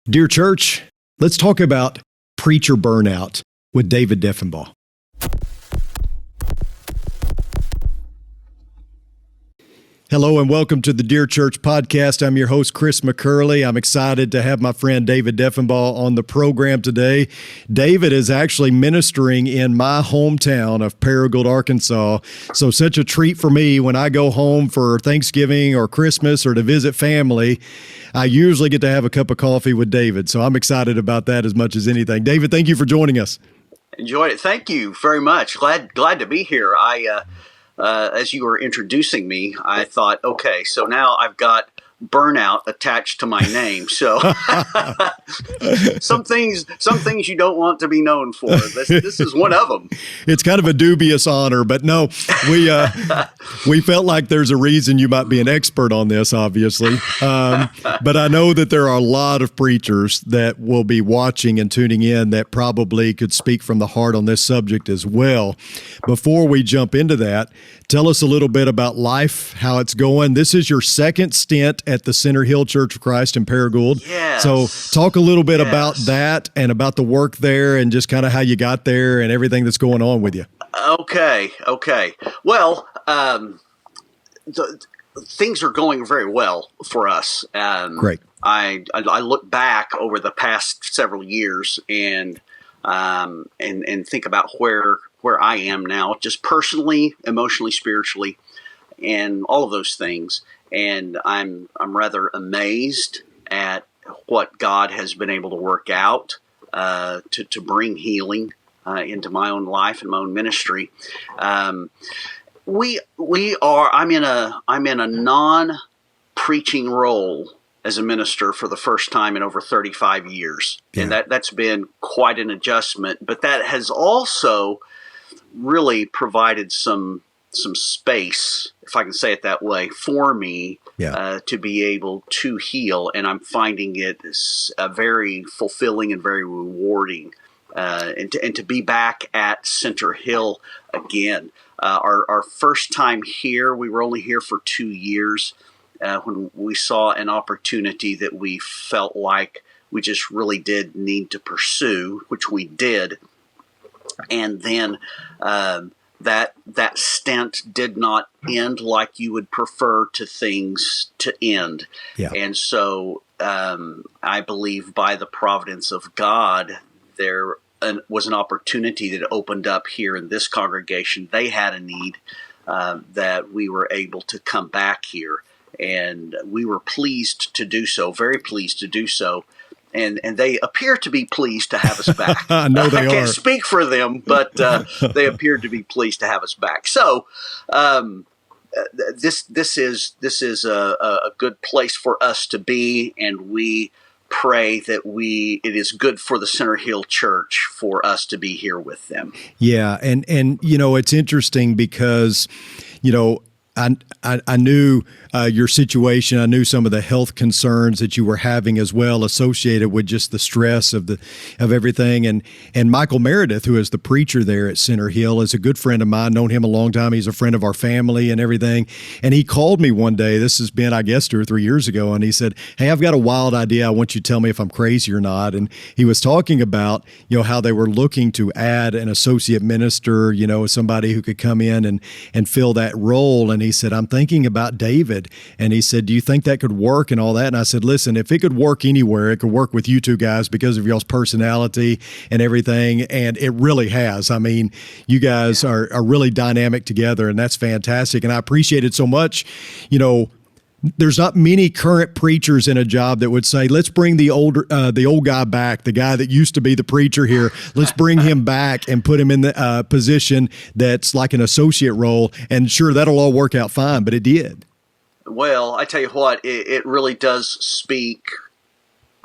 Dear church, let's talk about preacher burnout with David Deffenbaugh. Hello and welcome to the Dear Church podcast. I'm your host, Chris McCurley. I'm excited to have my friend David Deffenbaugh on the program today. David is actually ministering in my hometown of Paragould, Arkansas. So such a treat for me when I go home for Thanksgiving or Christmas or to visit family. I usually get to have a cup of coffee with David. So I'm excited about that as much as anything. David, thank you for joining us. Enjoyed it. Thank you very much. Glad to be here. As you were introducing me, I thought, okay, so now I've got Burnout attached to my name. So some things you don't want to be known for. This is one of them. It's kind of a dubious honor, but no, we felt like there's a reason you might be an expert on this, obviously. But I know that there are a lot of preachers that will be watching and tuning in that probably could speak from the heart on this subject as well. Before we jump into that, tell us a little bit about life, how it's going. This is your second stint at the Center Hill Church of Christ in Paragould. Yes. So talk a little bit about that and about the work there and just kind of how you got there and everything that's going on with you. Okay. Well, things are going very well for us. Great. I look back over the past several years and think about where I am now, just personally, emotionally, spiritually, and all of those things. And I'm rather amazed at what God has been able to work out to bring healing into my own life and my own ministry. I'm in a non-preaching role as a minister for the first time in over 35 years. Yeah. And that's been quite an adjustment, but that has also really provided some space, if I can say it that way, for me to be able to heal. And I'm finding it very fulfilling and very rewarding. And to be back at Center Hill again. Our first time here, we were only here for 2 years when we saw an opportunity that we felt like we just really did need to pursue, which we did. And then that stint did not end like you would prefer to things to end. Yeah. And so I believe by the providence of God, there was an opportunity that opened up here in this congregation. They had a need that we were able to come back here. And we were pleased to do so, very pleased to do so. And they appear to be pleased to have us back. I know they I can't speak for them, but they appear to be pleased to have us back. So this is a good place for us to be, and we pray that it is good for the Center Hill Church for us to be here with them. Yeah, and it's interesting because I knew your situation. I knew some of the health concerns that you were having as well, associated with just the stress of everything. And Michael Meredith, who is the preacher there at Center Hill, is a good friend of mine. Known him a long time. He's a friend of our family and everything. And he called me one day. This has been, I guess, 2 or 3 years ago. And he said, "Hey, I've got a wild idea. I want you to tell me if I'm crazy or not." And he was talking about how they were looking to add an associate minister, somebody who could come in and fill that role. And he said, "I'm thinking about David." And he said, "Do you think that could work?" and all that. And I said, "Listen, if it could work anywhere, it could work with you two guys because of y'all's personality and everything." And it really has. I mean, you guys are really dynamic together, and that's fantastic. And I appreciate it so much. There's not many current preachers in a job that would say, "Let's bring the old guy back, the guy that used to be the preacher here. Let's bring him back and put him in the position that's like an associate role." And sure, that'll all work out fine, but it did. Well, I tell you what, it really does speak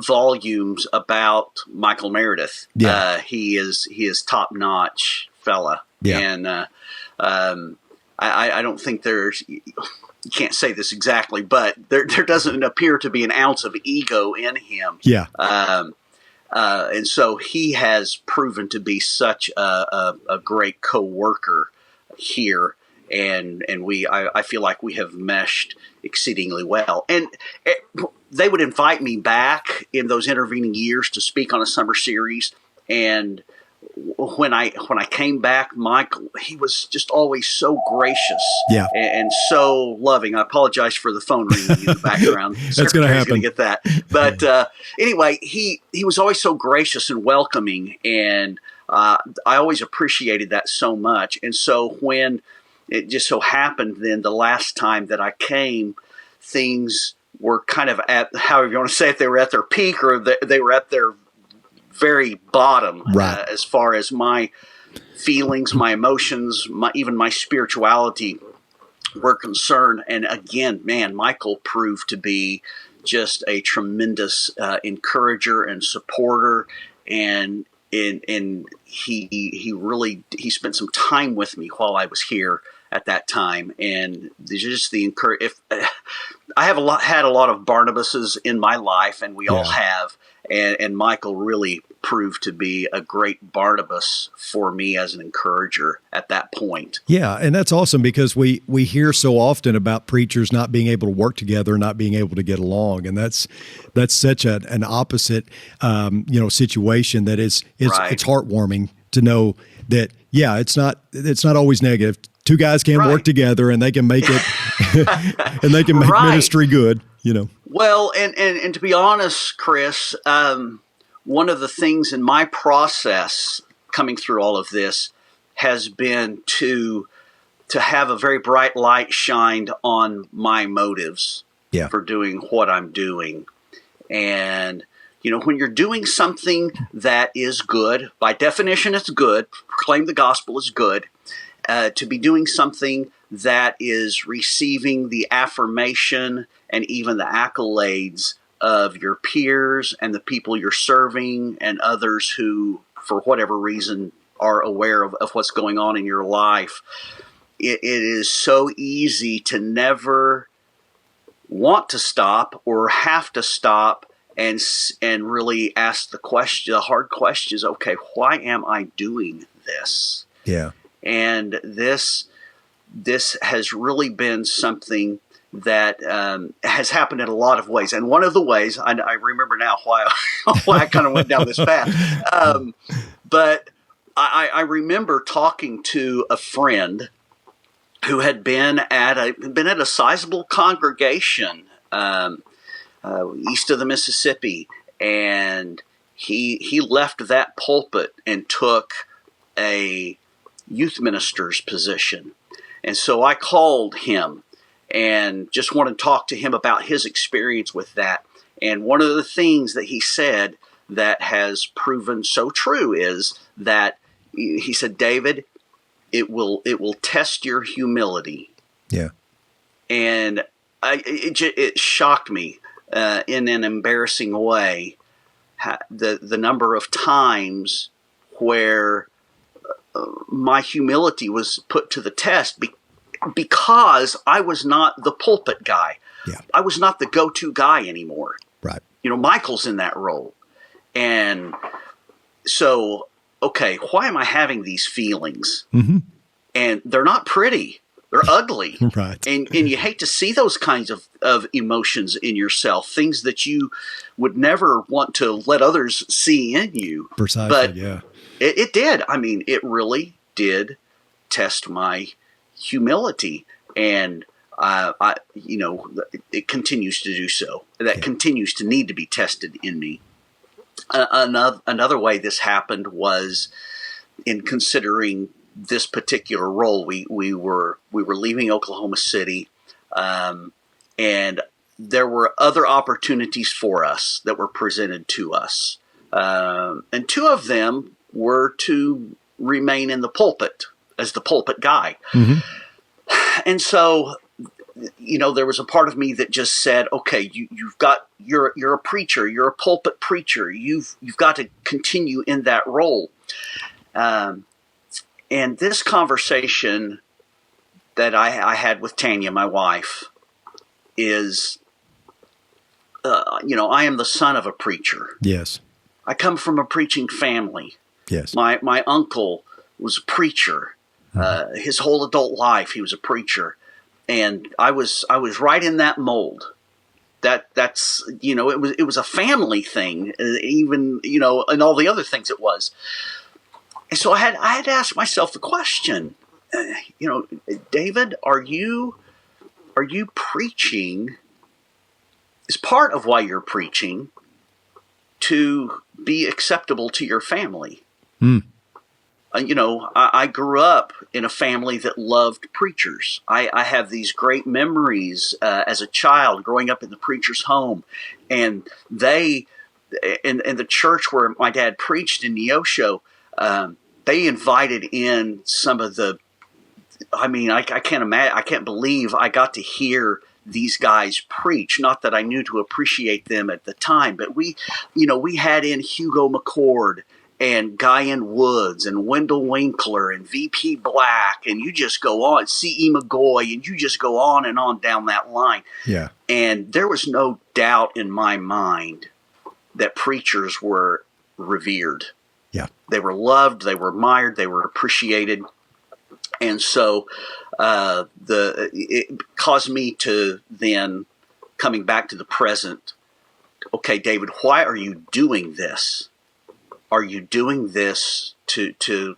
volumes about Michael Meredith. Yeah. He is top-notch fella. Yeah. And I don't think you can't say this exactly, but there doesn't appear to be an ounce of ego in him. Yeah. And so he has proven to be such a great co-worker here. And I feel like we have meshed exceedingly well. And they would invite me back in those intervening years to speak on a summer series. And when I came back, Michael, he was just always so gracious, yeah, and so loving. I apologize for the phone ringing in the background. That's going to happen. Going to get that. But anyway, he was always so gracious and welcoming, and I always appreciated that so much. And so when it just so happened then the last time that I came, things were kind of at, however you want to say it, they were at their peak, or they were at their very bottom, right. As far as my feelings, my emotions, even my spirituality were concerned. And again, man, Michael proved to be just a tremendous encourager and supporter, and he really spent some time with me while I was here at that time. And just the I have had a lot of Barnabases in my life, and we all have. And Michael really proved to be a great Barnabas for me as an encourager at that point. Yeah, and that's awesome, because we hear so often about preachers not being able to work together, not being able to get along, and that's such an opposite situation that it's heartwarming to know that it's not always negative. Two guys can work together and they can make it and they can make ministry good, Well, and to be honest, Chris, one of the things in my process coming through all of this has been to have a very bright light shined on my motives for doing what I'm doing. And, when you're doing something that is good, by definition it's good, proclaim the gospel is good, to be doing something that is receiving the affirmation and even the accolades of your peers and the people you're serving and others who, for whatever reason, are aware of what's going on in your life. It is so easy to never want to stop or have to stop and really ask the hard questions. Okay, why am I doing this? Yeah. And this has really been something that has happened in a lot of ways. And one of the ways, I remember now why I kind of went down this path. But I remember talking to a friend who had been at a sizable congregation east of the Mississippi, and he left that pulpit and took a youth minister's position. And so I called him and just wanted to talk to him about his experience with that. And one of the things that he said that has proven so true is that he said, David, it will test your humility. Yeah. And it shocked me in an embarrassing way, the number of times where my humility was put to the test because I was not the pulpit guy. Yeah. I was not the go-to guy anymore. Right. Michael's in that role. And so, okay, why am I having these feelings? Mm-hmm. And they're not pretty. They're ugly. Right. And you hate to see those kinds of emotions in yourself, things that you would never want to let others see in you. Precisely, but yeah. It did. I mean, it really did test my humility, and it continues to do so. That continues to need to be tested in me. Another way this happened was in considering this particular role. We were leaving Oklahoma City, and there were other opportunities for us that were presented to us, and two of them were to remain in the pulpit as the pulpit guy. Mm-hmm. And so, there was a part of me that just said, okay, you're a preacher, you're a pulpit preacher. You've got to continue in that role. And this conversation that I had with Tanya, my wife, is, I am the son of a preacher. Yes. I come from a preaching family. Yes. My uncle was a preacher. His whole adult life, he was a preacher. And I was right in that mold. that's it was a family thing, even and all the other things it was. And so I had to ask myself the question, David, are you preaching? Is part of why you're preaching to be acceptable to your family? I grew up in a family that loved preachers. I have these great memories as a child growing up in the preacher's home, and they in the church where my dad preached in Neosho, they invited in some of the. I mean, I can't imagine. I can't believe I got to hear these guys preach. Not that I knew to appreciate them at the time, but we had in Hugo McCord and Guyan Woods and Wendell Winkler and V.P. Black, and you just go on, C.E. McGoy, and you just go on and on down that line. Yeah. And there was no doubt in my mind that preachers were revered. Yeah. They were loved, they were admired, they were appreciated. And so it caused me to then, coming back to the present, okay, David, why are you doing this? Are you doing this to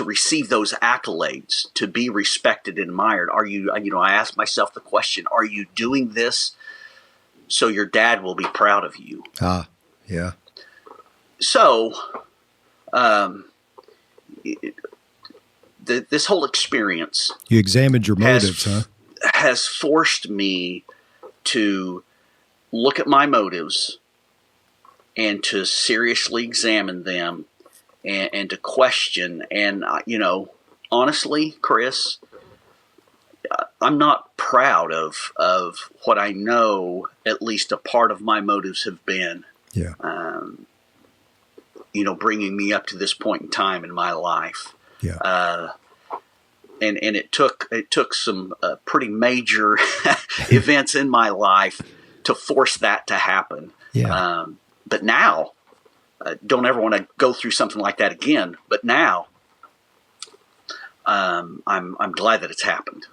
receive those accolades, to be respected and admired? Are you, I asked myself the question, are you doing this so your dad will be proud of you? Yeah. So, this whole experience, you examined your motives, has forced me to look at my motives and to seriously examine them and to question. And, honestly, Chris, I'm not proud of what I know at least a part of my motives have been. Yeah. Bringing me up to this point in time in my life. Yeah. And it took some pretty major events in my life to force that to happen. Yeah. But now, don't ever want to go through something like that again. But now, I'm glad that it's happened.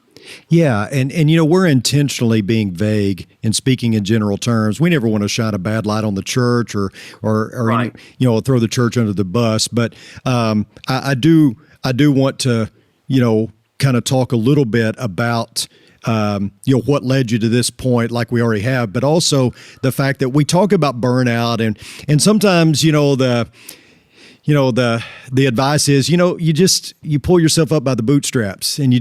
Yeah, and we're intentionally being vague and speaking in general terms. We never want to shine a bad light on the church or Right. throw the church under the bus. But I do want to kind of talk a little bit about what led you to this point, like we already have, but also the fact that we talk about burnout and sometimes the advice is, you pull yourself up by the bootstraps and you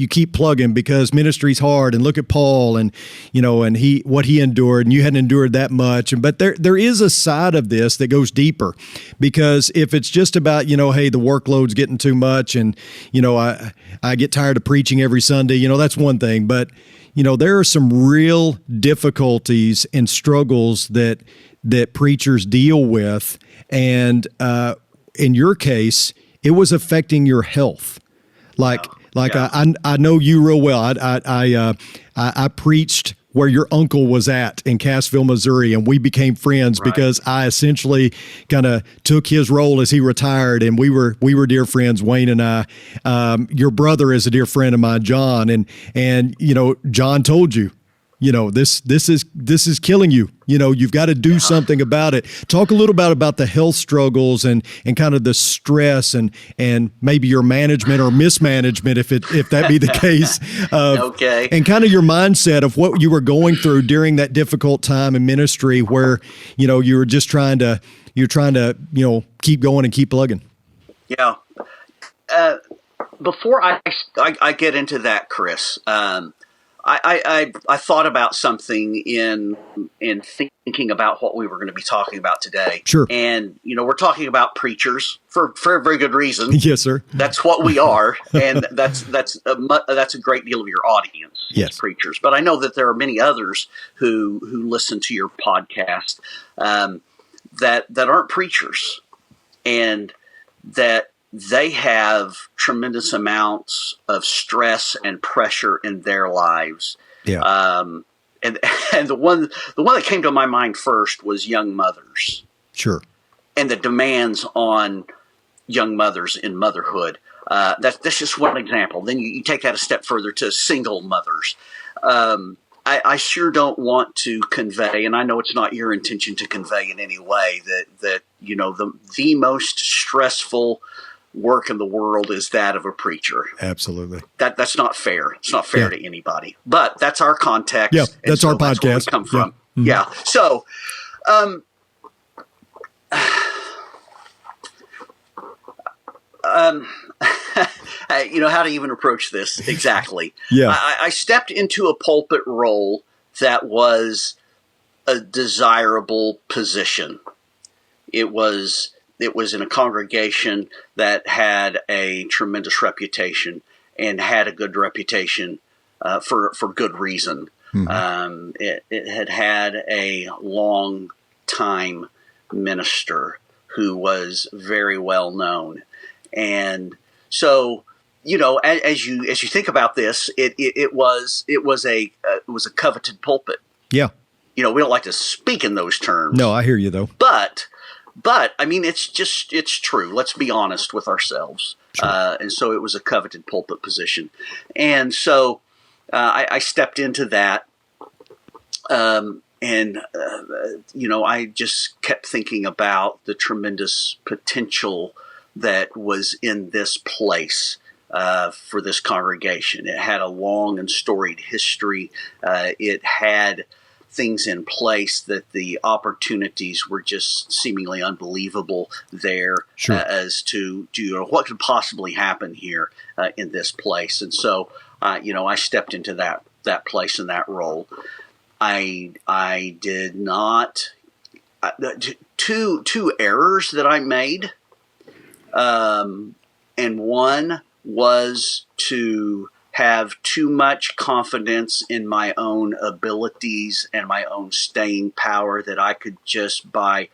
keep plugging because ministry's hard, and look at Paul and what he endured, and you hadn't endured that much. But there is a side of this that goes deeper, because if it's just about, hey, the workload's getting too much and, I get tired of preaching every Sunday, that's one thing. But, there are some real difficulties and struggles that preachers deal with. And in your case, it was affecting your health. I know you real well. I preached where your uncle was at in Cassville, Missouri, and we became friends because I essentially kind of took his role as he retired, and we were dear friends, Wayne and I. Your brother is a dear friend of mine, John, and John told you, this is killing you. You've got to do something about it. Talk a little bit about the health struggles and kind of the stress and maybe your management or mismanagement, if that be the case. Okay. And kind of your mindset of what you were going through during that difficult time in ministry, where you were just trying to keep going and keep plugging. Yeah. Before I get into that, Chris. I thought about something in thinking about what we were going to be talking about today. Sure. And, we're talking about preachers for a very good reason. Yes, sir. That's what we are. And that's a great deal of your audience. Yes. Preachers. But I know that there are many others who listen to your podcast that aren't preachers, and that they have tremendous amounts of stress and pressure in their lives. Yeah. And the one that came to my mind first was young mothers. Sure. And the demands on young mothers in motherhood. That's just one example. Then you take that a step further to single mothers. I sure don't want to convey, and I know it's not your intention to convey in any way, that the most stressful work in the world is that of a preacher. Absolutely. That's not fair. It's not fair to anybody. But that's our context. Yeah, that's our podcast. That's where we come from. Yeah. Yeah. So, how to even approach this exactly. Yeah. I stepped into a pulpit role that was a desirable position. It was in a congregation that had a tremendous reputation and had a good reputation for good reason. Mm-hmm. It had a long time minister who was very well known. And so, as you think about this, it was a coveted pulpit. Yeah. We don't like to speak in those terms. No, I hear you though. But I mean, it's true. Let's be honest with ourselves. Sure. And so it was a coveted pulpit position. And so I stepped into that. I just kept thinking about the tremendous potential that was in this place for this congregation. It had a long and storied history. It had things in place that the opportunities were just seemingly unbelievable there. Sure. As to what could possibly happen here in this place. And so, I stepped into that place and that role. I did not two errors that I made. And one was to have too much confidence in my own abilities and my own staying power that I could just by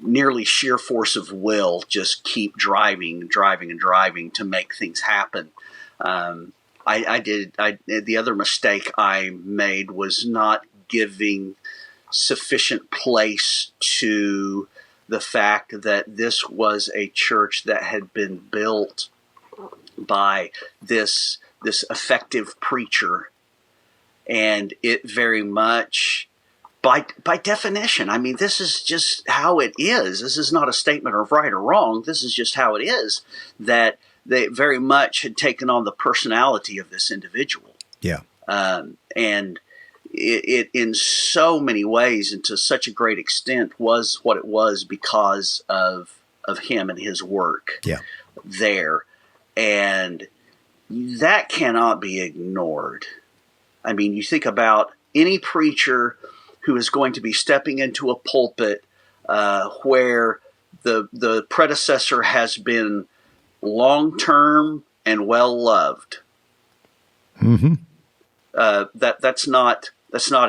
nearly sheer force of will just keep driving to make things happen. The other mistake I made was not giving sufficient place to the fact that this was a church that had been built by this effective preacher, and it very much, by definition, I mean, this is just how it is. This is not a statement of right or wrong. This is just how it is, that they very much had taken on the personality of this individual. Yeah. And it in so many ways and to such a great extent was what it was because of him and his work there. And that cannot be ignored. I mean, you think about any preacher who is going to be stepping into a pulpit where the predecessor has been long-term and well-loved. Mm-hmm. That's not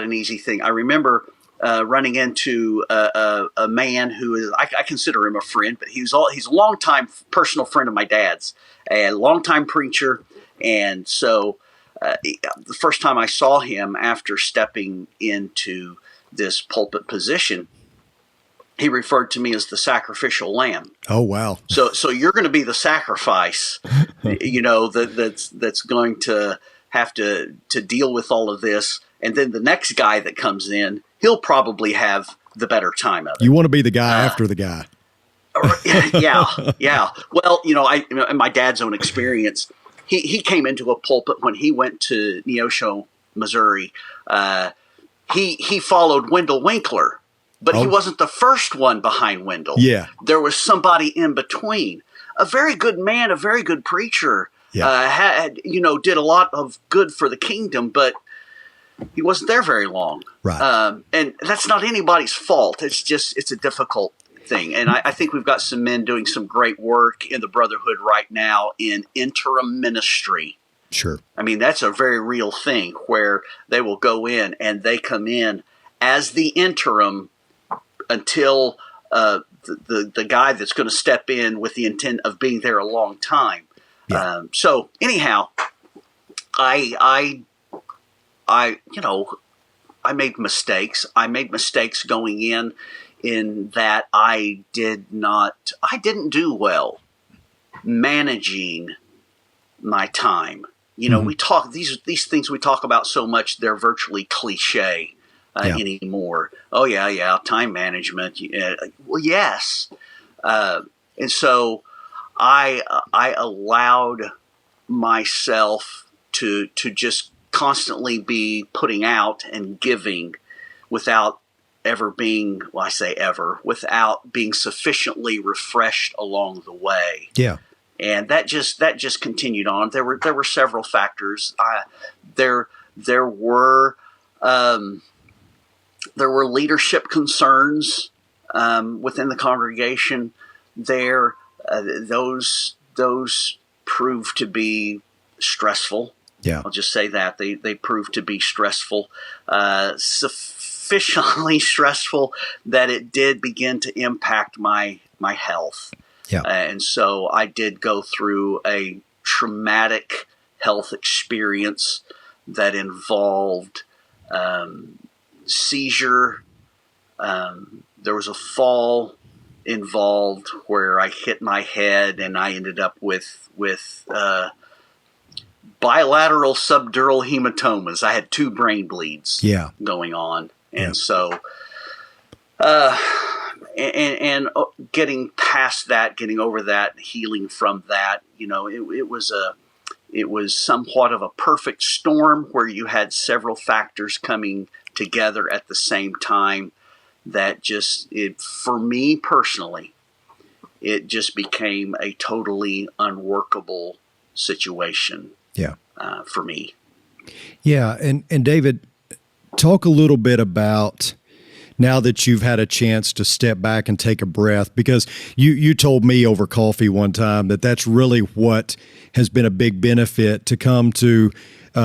an easy thing. I remember running into a man who is, I consider him a friend, but he's a longtime personal friend of my dad's, a longtime preacher. And so the first time I saw him after stepping into this pulpit position, he referred to me as the sacrificial lamb. Oh, wow. So you're going to be the sacrifice, that's going to have to deal with all of this. And then the next guy that comes in, he'll probably have the better time of it. You want to be the guy after the guy. Yeah. Well, in my dad's own experience, he came into a pulpit when he went to Neosho, Missouri. He followed Wendell Winkler, but he wasn't the first one behind Wendell. Yeah. There was somebody in between. A very good man, a very good preacher. Yeah. Did a lot of good for the kingdom, but he wasn't there very long. Right. And that's not anybody's fault. It's a difficult thing. And I think we've got some men doing some great work in the Brotherhood right now in interim ministry. Sure. I mean, that's a very real thing where they will go in and they come in as the interim until the guy that's going to step in with the intent of being there a long time. Yeah. So anyhow, I made mistakes. I made mistakes going in that I didn't do well managing my time. We talk these things we talk about so much, they're virtually cliche anymore. Oh yeah, time management. Well, yes, and so I allowed myself to just constantly be putting out and giving without ever being, well, I say ever, without being sufficiently refreshed along the way. Yeah. And that just continued on. There were several factors. There were leadership concerns within the congregation. Those proved to be stressful. Yeah. I'll just say that they proved to be stressful, sufficiently stressful that it did begin to impact my health. Yeah. And so I did go through a traumatic health experience that involved seizure. There was a fall involved where I hit my head and I ended up with bilateral subdural hematomas. I had 2 brain bleeds going on. And so and getting past that, getting over that, healing from that, it was somewhat of a perfect storm where you had several factors coming together at the same time that for me personally, it just became a totally unworkable situation for me. Yeah. And David, talk a little bit about, now that you've had a chance to step back and take a breath, because you told me over coffee one time that that's really what has been a big benefit to come to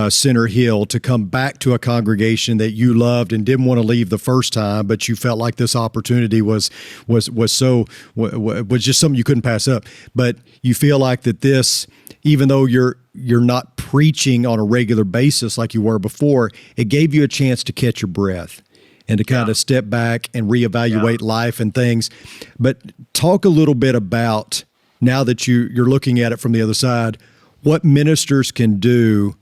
Center Hill, to come back to a congregation that you loved and didn't want to leave the first time, but you felt like this opportunity was just something you couldn't pass up. But you feel like that this, even though you're not preaching on a regular basis like you were before, it gave you a chance to catch your breath and to kind of step back and reevaluate life and things. But talk a little bit about, now that you're looking at it from the other side, what ministers can do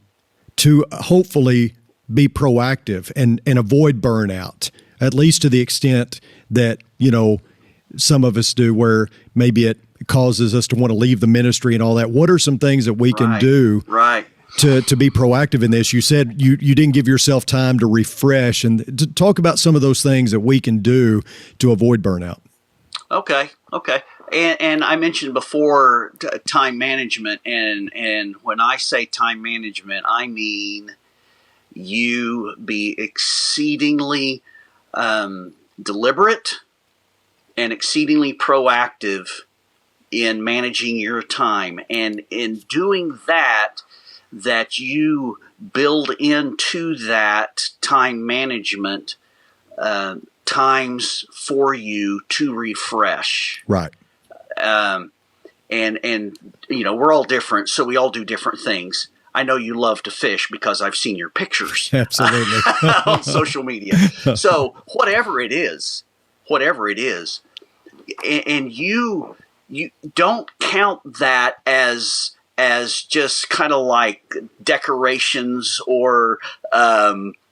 to hopefully be proactive and avoid burnout, at least to the extent that, some of us do, where maybe it causes us to want to leave the ministry and all that. What are some things that we can do to be proactive in this? You said you didn't give yourself time to refresh, and to talk about some of those things that we can do to avoid burnout. Okay. And I mentioned before time management, and when I say time management, I mean you be exceedingly deliberate and exceedingly proactive in managing your time, and in doing that you build into that time management times for you to refresh. Right. And we're all different, so we all do different things. I know you love to fish because I've seen your pictures absolutely on social media. So whatever it is, and you don't count that as just kind of like decorations or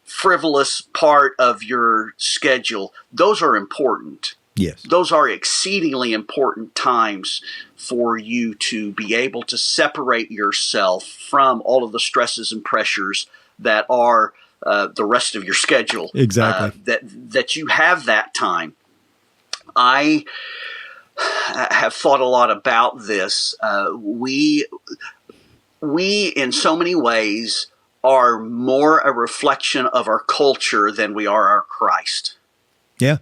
frivolous part of your schedule. Those are important. Yes. Those are exceedingly important times for you to be able to separate yourself from all of the stresses and pressures that are the rest of your schedule. Exactly. That you have that time. I have thought a lot about this. We in so many ways are more a reflection of our culture than we are our Christ. Yeah,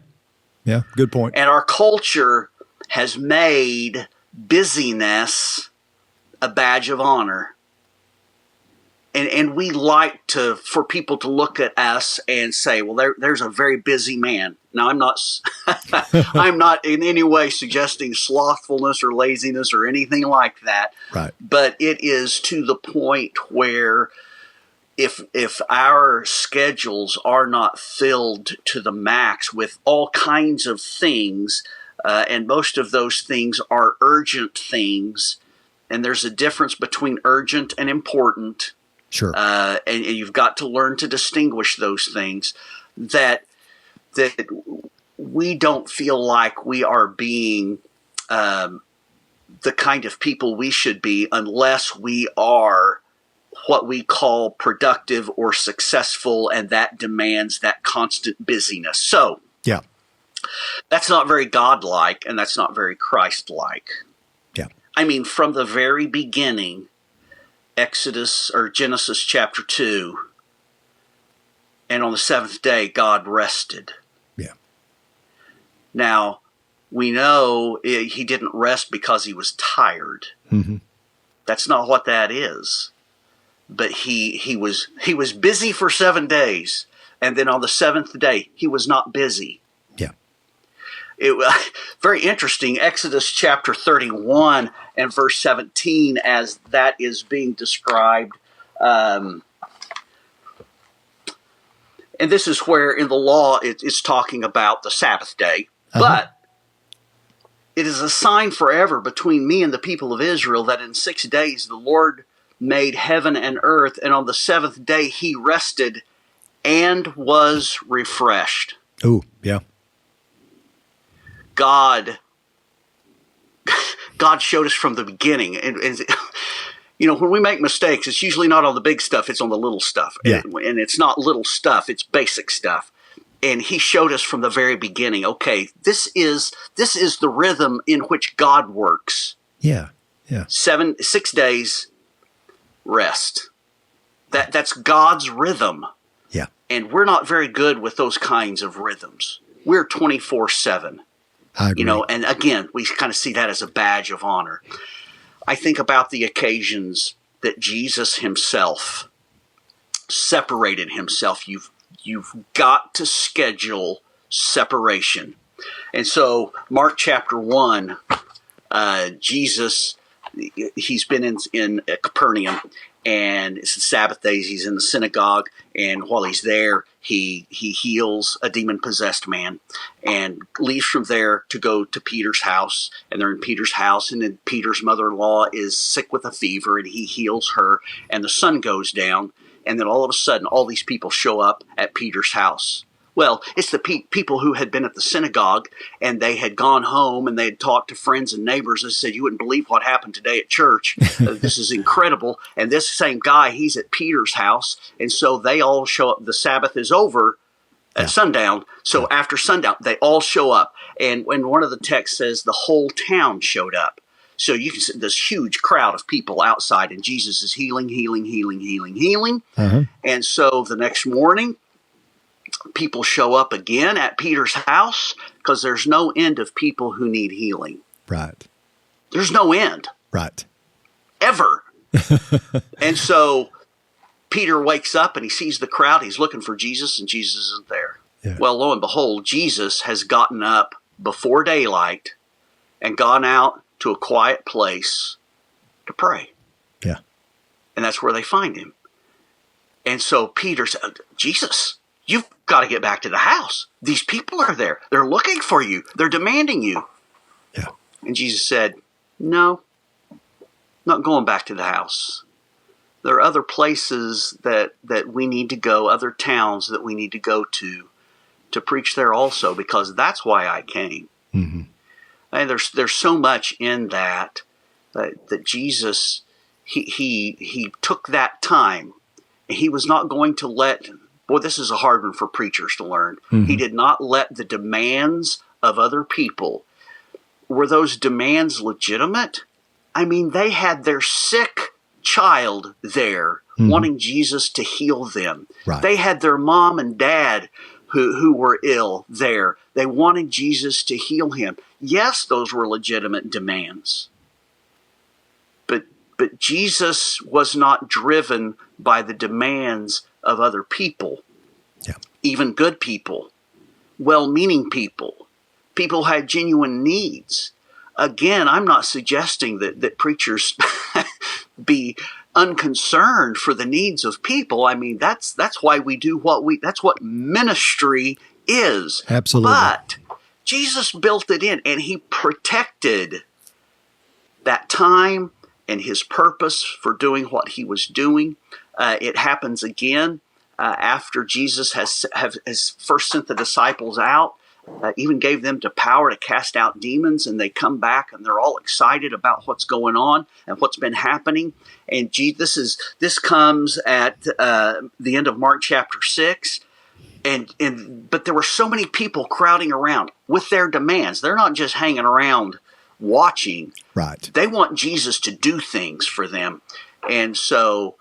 good point. And our culture has made busyness a badge of honor. And we like for people to look at us and say, well, there's a very busy man. Now, I'm not in any way suggesting slothfulness or laziness or anything like that. Right. But it is to the point where if our schedules are not filled to the max with all kinds of things, and most of those things are urgent things, and there's a difference between urgent and important. Sure. And you've got to learn to distinguish those things, that we don't feel like we are being the kind of people we should be unless we are what we call productive or successful, and that demands that constant busyness. So yeah, that's not very godlike, and that's not very Christ-like. yeah, I mean, from the very beginning, Exodus or Genesis chapter 2, and on the seventh day, God rested. yeah, Now, we know he didn't rest because he was tired. mm-hmm. That's not what that is. But he was busy for 7 days, and then on the seventh day, he was not busy. Yeah. It was very interesting. Exodus chapter 31 and verse 17, as that is being described. And this is where in the law it's talking about the Sabbath day. But it is a sign forever between me and the people of Israel that in 6 days the Lord made heaven and earth, and on the seventh day he rested and was refreshed. Oh, yeah. God showed us from the beginning. And when we make mistakes, it's usually not on the big stuff, it's on the little stuff. Yeah. And it's not little stuff, it's basic stuff. And he showed us from the very beginning, okay, this is the rhythm in which God works. Yeah. Yeah. 6 days, rest. That's God's rhythm. Yeah. And we're not very good with those kinds of rhythms. We're 24/7. I agree. And again, we kind of see that as a badge of honor. I think about the occasions that Jesus himself separated himself. You've got to schedule separation. And so Mark chapter 1, Jesus, he's been in Capernaum, and it's the Sabbath days. He's in the synagogue, and while he's there, he heals a demon-possessed man and leaves from there to go to Peter's house. And they're in Peter's house, and then Peter's mother-in-law is sick with a fever, and he heals her, and the sun goes down. And then all of a sudden, all these people show up at Peter's house. Well, it's the people who had been at the synagogue, and they had gone home, and they had talked to friends and neighbors and said, you wouldn't believe what happened today at church. This is incredible. And this same guy, he's at Peter's house. And so they all show up. The Sabbath is over at sundown. So after sundown, they all show up. And when one of the texts says the whole town showed up. So you can see this huge crowd of people outside, and Jesus is healing. And so the next morning, people show up again at Peter's house because there's no end of people who need healing. Right. There's no end. Right. Ever. And so Peter wakes up and he sees the crowd. He's looking for Jesus, and Jesus isn't there. Yeah. Well, lo and behold, Jesus has gotten up before daylight and gone out to a quiet place to pray. Yeah. And that's where they find him. And so Peter said, Jesus, you've got to get back to the house. These people are there. They're looking for you. They're demanding you. Yeah. And Jesus said, no, not going back to the house. There are other places that we need to go, other towns that we need to go to preach there also, because that's why I came. Mm-hmm. And there's so much in that Jesus, he took that time. He was not going to let, boy, this is a hard one for preachers to learn. Mm-hmm. He did not let the demands of other people. Were those demands legitimate? I mean, they had their sick child there wanting Jesus to heal them. Right. They had their mom and dad who were ill there. They wanted Jesus to heal him. Yes, those were legitimate demands. But Jesus was not driven by the demands of other people, even good people, well-meaning people. People had genuine needs. Again, I'm not suggesting that preachers be unconcerned for the needs of people. I mean, that's why we do that's what ministry is. Absolutely. But Jesus built it in, and he protected that time and his purpose for doing what he was doing. It happens again after Jesus has first sent the disciples out, even gave them the power to cast out demons, and they come back and they're all excited about what's going on and what's been happening. And this comes at the end of Mark chapter 6. But there were so many people crowding around with their demands. They're not just hanging around watching. Right. They want Jesus to do things for them. And so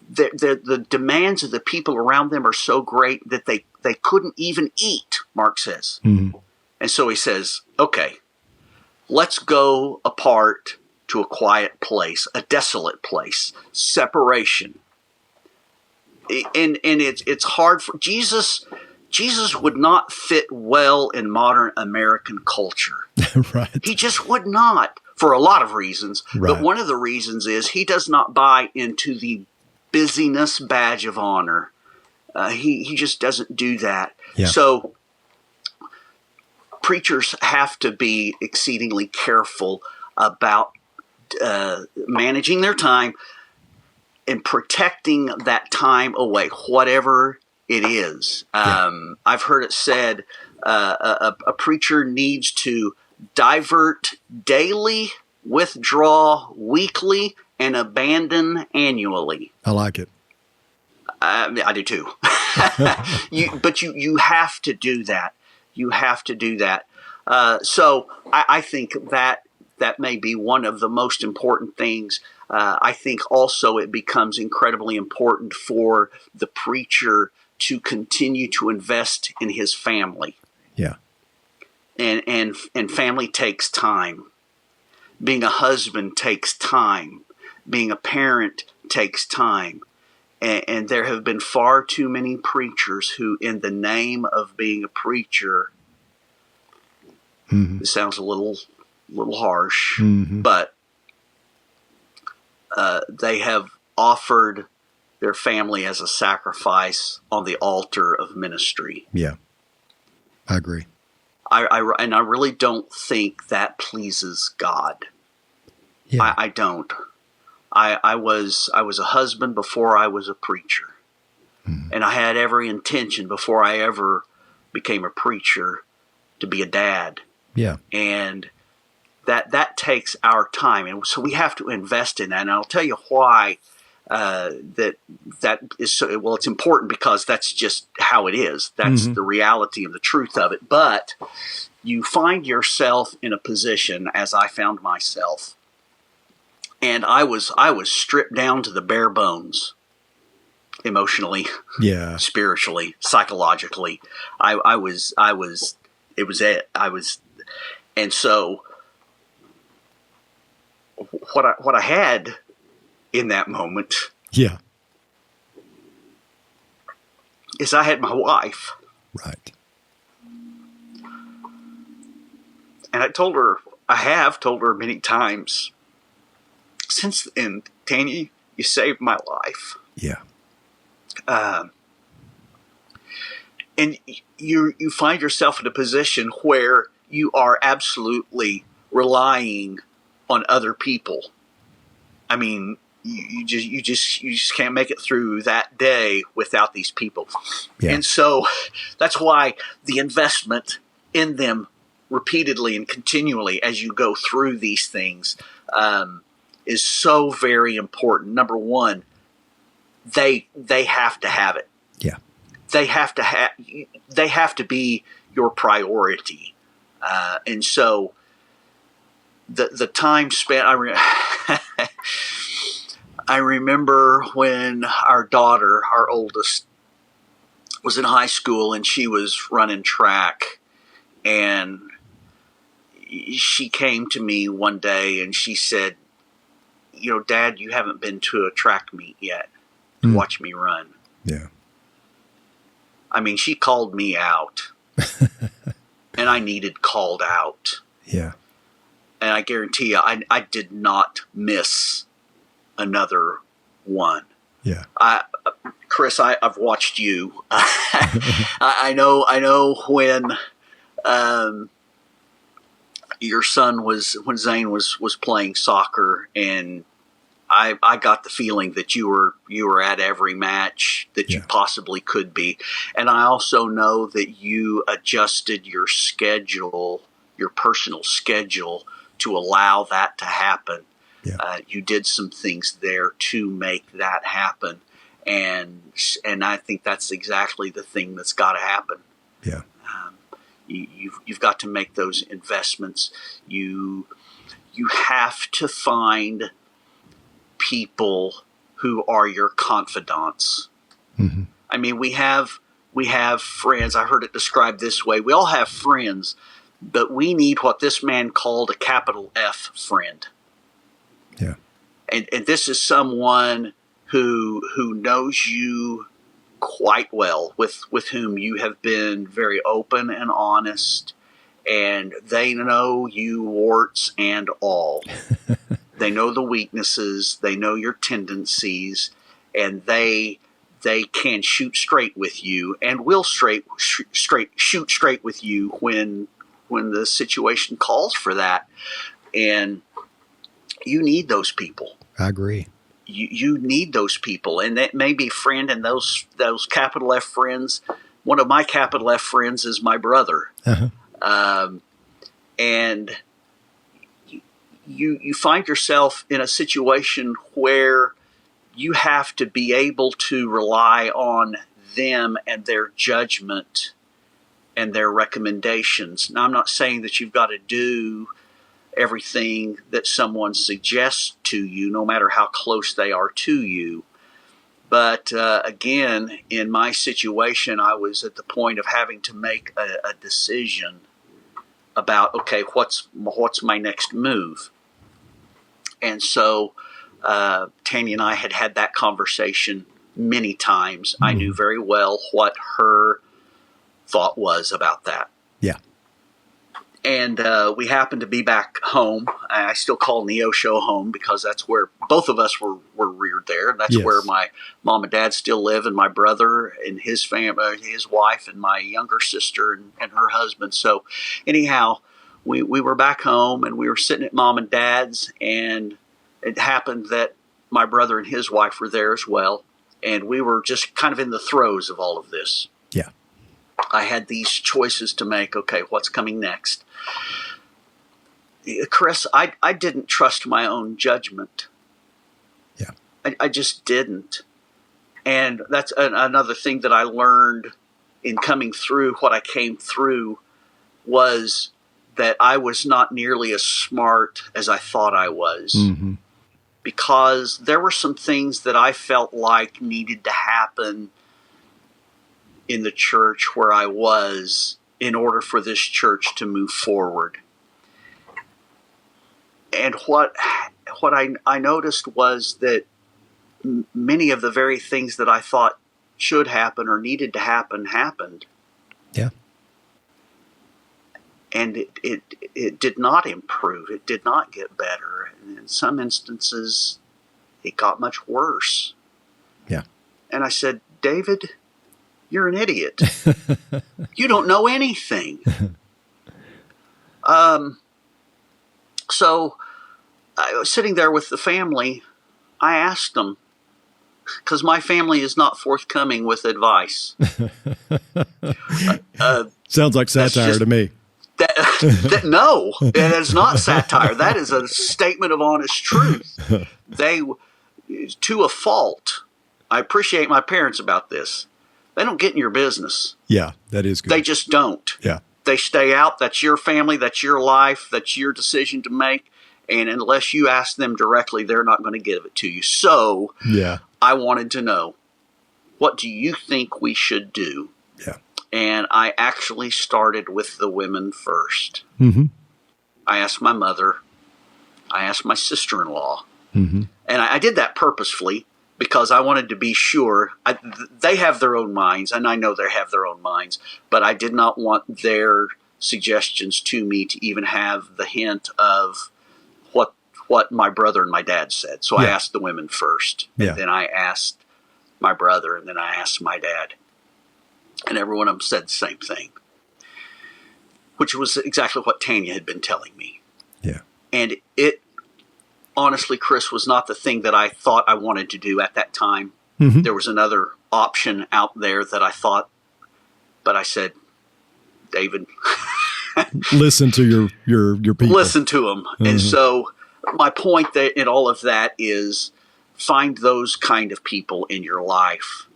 the demands of the people around them are so great that they couldn't even eat, Mark says. Mm-hmm. And so he says, okay, let's go apart to a quiet place, a desolate place, separation. And it's hard for Jesus would not fit well in modern American culture. Right. He just would not, for a lot of reasons. Right. But one of the reasons is he does not buy into the busyness badge of honor. He just doesn't do that. Yeah. So preachers have to be exceedingly careful about managing their time and protecting that time away, whatever it is. I've heard it said a preacher needs to divert daily, withdraw weekly, and abandon annually. I like it. I do too. But you have to do that. You have to do that. So I think that may be one of the most important things. I think also it becomes incredibly important for the preacher to continue to invest in his family. Yeah. And family takes time. Being a husband takes time. Being a parent takes time. And there have been far too many preachers who, in the name of being a preacher, it sounds a little harsh, but they have offered their family as a sacrifice on the altar of ministry. Yeah, I agree. And I really don't think that pleases God. Yeah. I don't. I was a husband before I was a preacher. And I had every intention before I ever became a preacher to be a dad. Yeah. And that takes our time. And so we have to invest in that. And I'll tell you why that is so, well, it's important because that's just how it is. That's the reality and the truth of it. But you find yourself in a position, as I found myself, and I was stripped down to the bare bones, emotionally, spiritually, psychologically. And so what I had in that moment, is I had my wife, right, and I have told her many times since then, Tanya, you saved my life. Yeah. And you find yourself in a position where you are absolutely relying on other people. I mean, you just can't make it through that day without these people. Yeah. And so that's why the investment in them repeatedly and continually as you go through these things is so very important. Number one, they have to have it. Yeah. They have to be your priority. And so the time spent, I remember when our daughter, our oldest, was in high school and she was running track, and she came to me one day and she said, you know, Dad, you haven't been to a track meet yet to watch me run. Yeah. I mean, she called me out and I needed called out. Yeah. And I guarantee you, I did not miss another one. Yeah. Chris, I've watched you. I know when your son when Zane was playing soccer, and I got the feeling that you were at every match that you possibly could be. And I also know that you adjusted your schedule, your personal schedule, to allow that to happen. Yeah. You did some things there to make that happen. And I think that's exactly the thing that's got to happen. Yeah. You've got to make those investments. You have to find people who are your confidants. Mm-hmm. I mean, we have friends. I heard it described this way: we all have friends, but we need what this man called a capital F friend. Yeah. And this is someone who knows you quite well, with whom you have been very open and honest, and they know you warts and all. They know the weaknesses, they know your tendencies, and they can shoot straight with you, and will shoot straight with you when the situation calls for that. And you need those people. I agree. You need those people, and that may be friend, and those capital F friends. One of my capital F friends is my brother, and you find yourself in a situation where you have to be able to rely on them and their judgment and their recommendations. Now, I'm not saying that you've got to do everything that someone suggests to you, no matter how close they are to you. But again, in my situation, I was at the point of having to make a decision about, okay, what's my next move? And so Tanya and I had that conversation many times. I knew very well what her thought was about that. Yeah. And we happened to be back home. I still call Neosho home because that's where both of us were reared there. That's where my mom and dad still live, and my brother and his family, his wife, and my younger sister and her husband. So anyhow, we were back home, and we were sitting at mom and dad's, and it happened that my brother and his wife were there as well. And we were just kind of in the throes of all of this. Yeah. I had these choices to make. Okay, what's coming next? Chris, I didn't trust my own judgment. Yeah. I just didn't. And that's another thing that I learned in coming through what I came through, was that I was not nearly as smart as I thought I was. Mm-hmm. Because there were some things that I felt like needed to happen in the church where I was in order for this church to move forward. And what I noticed was that many of the very things that I thought should happen or needed to happen happened. Yeah. And it did not improve. It did not get better. And in some instances, it got much worse. Yeah. And I said, David, you're an idiot. You don't know anything. So I was sitting there with the family. I asked them, because my family is not forthcoming with advice. Sounds like satire to me. No, it is not satire. That is a statement of honest truth. They, to a fault, I appreciate my parents about this. They don't get in your business. Yeah, that is good. They just don't. Yeah. They stay out. That's your family. That's your life. That's your decision to make. And unless you ask them directly, they're not going to give it to you. So yeah, I wanted to know, what do you think we should do? Yeah. And I actually started with the women first. Mm-hmm. I asked my mother. I asked my sister-in-law. Mm-hmm. And I did that purposefully because I wanted to be sure. They have their own minds, and I know they have their own minds, but I did not want their suggestions to me to even have the hint of what my brother and my dad said. So I asked the women first, and then I asked my brother, and then I asked my dad. And every one of them said the same thing, which was exactly what Tanya had been telling me. Yeah. And honestly, Chris, was not the thing that I thought I wanted to do at that time. Mm-hmm. There was another option out there that I thought, but I said, David, listen to your people. Listen to them. Mm-hmm. And so my point in all of that is find those kind of people in your life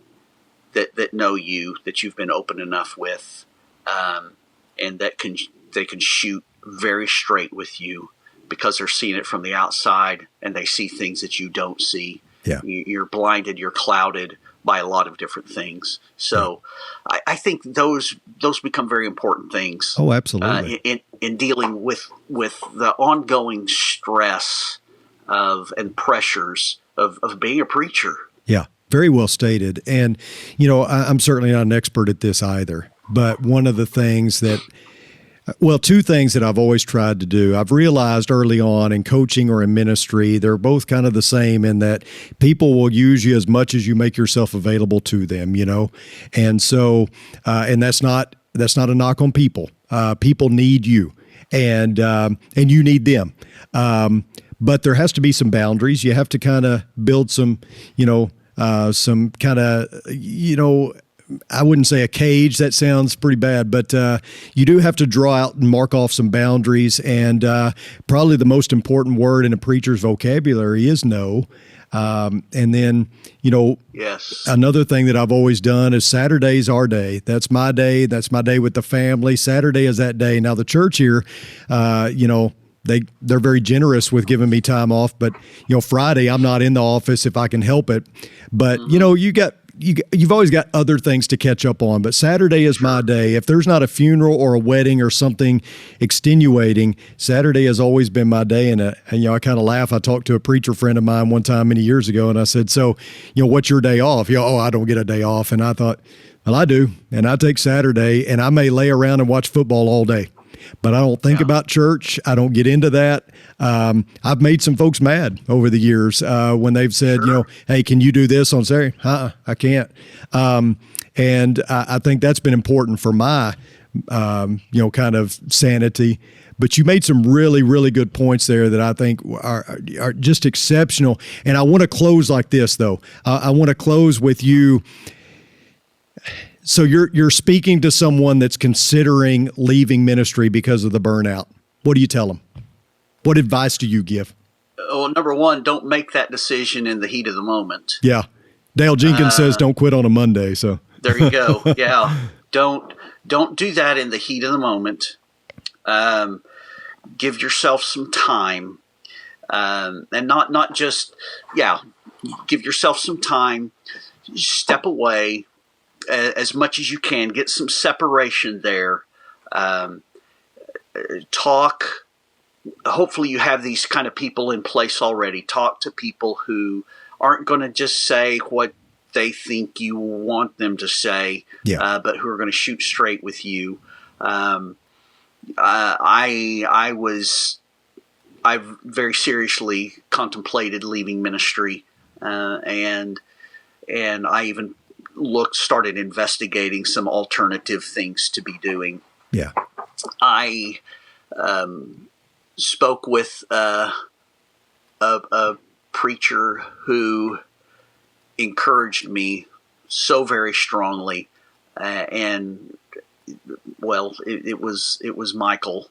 that know you, that you've been open enough with, and that they can shoot very straight with you because they're seeing it from the outside and they see things that you don't see. Yeah. You're blinded, you're clouded by a lot of different things. So I think those become very important things. Oh, absolutely. In dealing with the ongoing stress and pressures of being a preacher. Yeah, very well stated. And, I'm certainly not an expert at this either. But one of the things two things that I've always tried to do, I've realized early on in coaching or in ministry, they're both kind of the same in that people will use you as much as you make yourself available to them, And so, and that's not a knock on people. People need you and you need them. But there has to be some boundaries. You have to kind of build some kind of, I wouldn't say a cage. That sounds pretty bad, but you do have to draw out and mark off some boundaries. And probably the most important word in a preacher's vocabulary is no. And then, yes. Another thing that I've always done is Saturday's our day. That's my day. That's my day with the family. Saturday is that day. Now the church here, they're very generous with giving me time off, but Friday I'm not in the office if I can help it. But you've always got other things to catch up on, but Saturday is my day. If there's not a funeral or a wedding or something extenuating, Saturday has always been my day. And I kind of laugh. I talked to a preacher friend of mine one time many years ago, and I said, "So, what's your day off?" "Oh, I don't get a day off." And I thought, well, I do, and I take Saturday, and I may lay around and watch football all day. But I don't think about church. I don't get into that. I've made some folks mad over the years when they've said, "Hey, can you do this on Saturday?" I can't. And I think that's been important for my, kind of sanity. But you made some really, really good points there that I think are just exceptional. And I want to close like this, though. I want to close with you. So you're speaking to someone that's considering leaving ministry because of the burnout. What do you tell them? What advice do you give? Well, number one, don't make that decision in the heat of the moment. Yeah. Dale Jenkins says don't quit on a Monday. So there you go. Yeah. Don't do that in the heat of the moment. Give yourself some time. And not just, give yourself some time, step away as much as you can, get some separation there, talk. Hopefully you have these kind of people in place already. Talk to people who aren't going to just say what they think you want them to say, but who are going to shoot straight with you. I've very seriously contemplated leaving ministry, and I even started investigating some alternative things to be doing. Yeah. I spoke with a preacher who encouraged me so very strongly, and it was Michael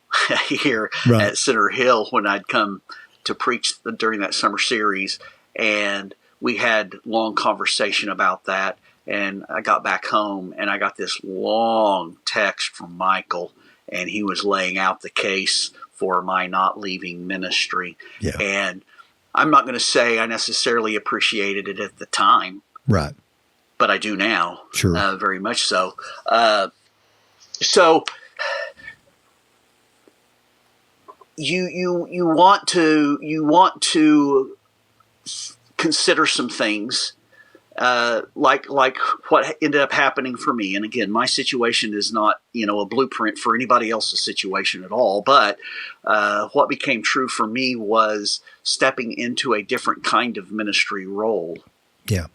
here at Center Hill when I'd come to preach during that summer series, and we had long conversation about that. And I got back home and I got this long text from Michael, and he was laying out the case for my not leaving ministry. Yeah. And I'm not going to say I necessarily appreciated it at the time. Right. But I do now. Sure. Very much so. So you want to consider some things. Like what ended up happening for me. And again, my situation is not, a blueprint for anybody else's situation at all. But what became true for me was stepping into a different kind of ministry role. Yeah.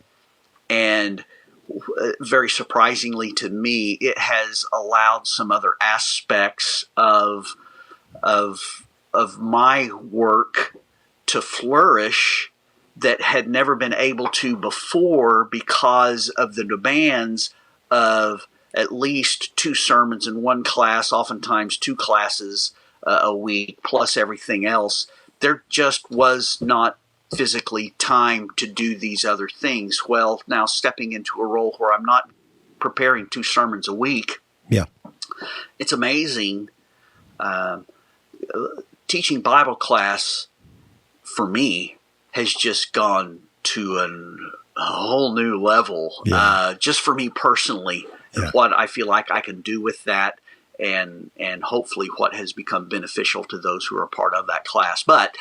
And very surprisingly to me, it has allowed some other aspects of my work to flourish that had never been able to before because of the demands of at least 2 sermons in one class, oftentimes 2 classes a week, plus everything else. There just was not physically time to do these other things. Well, now stepping into a role where I'm not preparing 2 sermons a week, Yeah. it's amazing. Teaching Bible class for me has just gone to a whole new level, just for me personally, and what I feel like I can do with that, and hopefully what has become beneficial to those who are a part of that class. But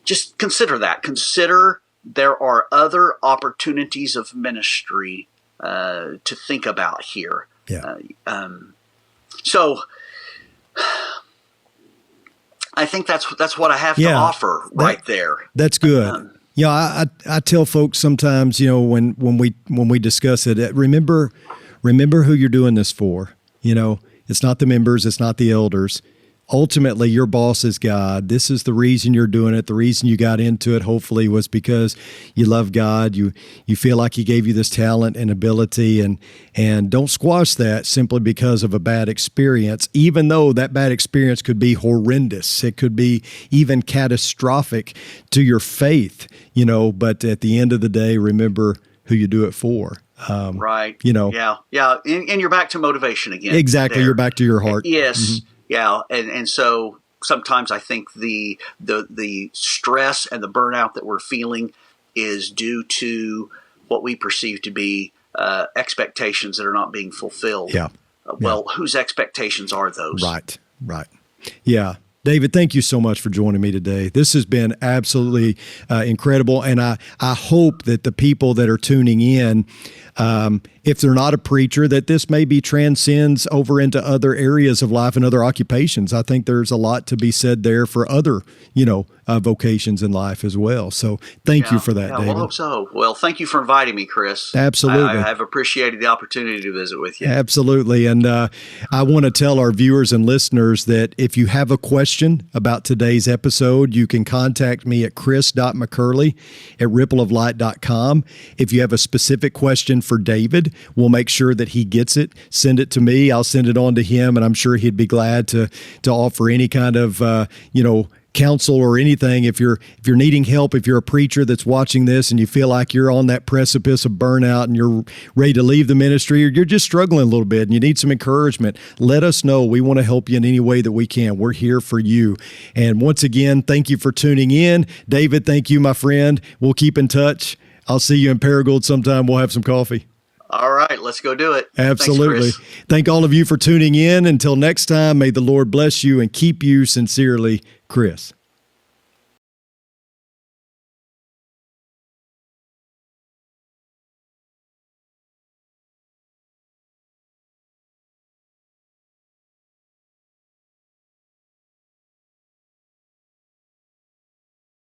just consider that. Consider there are other opportunities of ministry to think about here. Yeah. So I think that's what I have to offer right there. That's good. I tell folks sometimes, when we discuss it, remember who you're doing this for. It's not the members, it's not the elders. Ultimately, your boss is God. This is the reason you're doing it. The reason you got into it, hopefully, was because you love God. You feel like He gave you this talent and ability, and don't squash that simply because of a bad experience, even though that bad experience could be horrendous. It could be even catastrophic to your faith, but at the end of the day, remember who you do it for. Right. Yeah. And you're back to motivation again. Exactly. There. You're back to your heart. Yes. Mm-hmm. Yeah, and so sometimes I think the stress and the burnout that we're feeling is due to what we perceive to be expectations that are not being fulfilled. Yeah. Well, whose expectations are those? Right. Yeah. David, thank you so much for joining me today. This has been absolutely incredible, and I hope that the people that are tuning in, if they're not a preacher, that this maybe transcends over into other areas of life and other occupations. I think there's a lot to be said there for other, vocations in life as well. So thank you for that, David. Well, I hope so. Well, thank you for inviting me, Chris. Absolutely. I've appreciated the opportunity to visit with you. Absolutely. And I want to tell our viewers and listeners that if you have a question about today's episode, you can contact me at chris.mccurley@rippleoflight.com. If you have a specific question for David, we'll make sure that he gets it. Send it to me. I'll send it on to him, and I'm sure he'd be glad to offer any kind of, counsel or anything. If you're needing help, if you're a preacher that's watching this and you feel like you're on that precipice of burnout and you're ready to leave the ministry, or you're just struggling a little bit and you need some encouragement, let us know. We want to help you in any way that we can. We're here for you. And once again, thank you for tuning in. David, thank you, my friend. We'll keep in touch. I'll see you in Paragould sometime. We'll have some coffee. All right, let's go do it. Absolutely. Thanks, Chris. Thank all of you for tuning in. Until next time, may the Lord bless you and keep you sincerely, Chris.